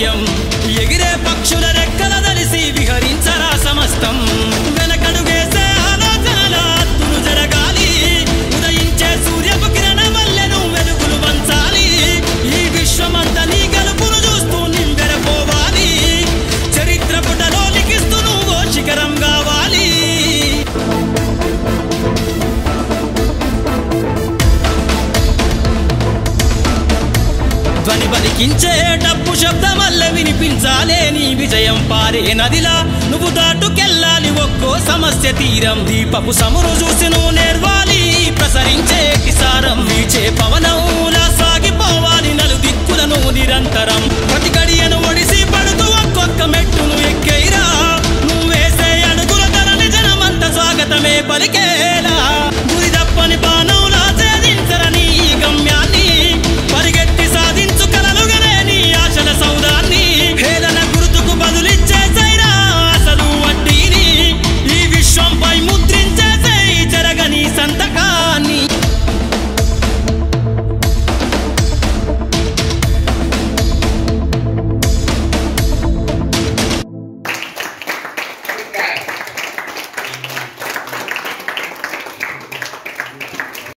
సత్యం ఎగిరే పక్షుల రెక్కల దలిసి విహరించరా సమస్తం వెనకడుగేసే ఆలోచనల అత్తులు జరగాలి ఉదయించే సూర్యపు కిరణ వల్లెను వెలుగులు వంచాలి ఈ విశ్వమంతా నీ గెలుపును చూస్తూ నింబెరపోవాలి చరిత్ర పుటలో లిఖిస్తూ నువ్వు శిఖరం కావాలి ధ్వని పలికించే డప్పు శబ్దమల్ల వినిపించాలే నీ విజయం పారే నదిలా నువ్వు దాటుకెళ్ళాలి ఒక్కో సమస్య తీరం దీపపు సమును చూసి నువ్వు నేర్వాలి ప్రసరించే కిసారం వీచే పవనంలా సాగిపోవాలి నలు దిక్కులను నిరంతరం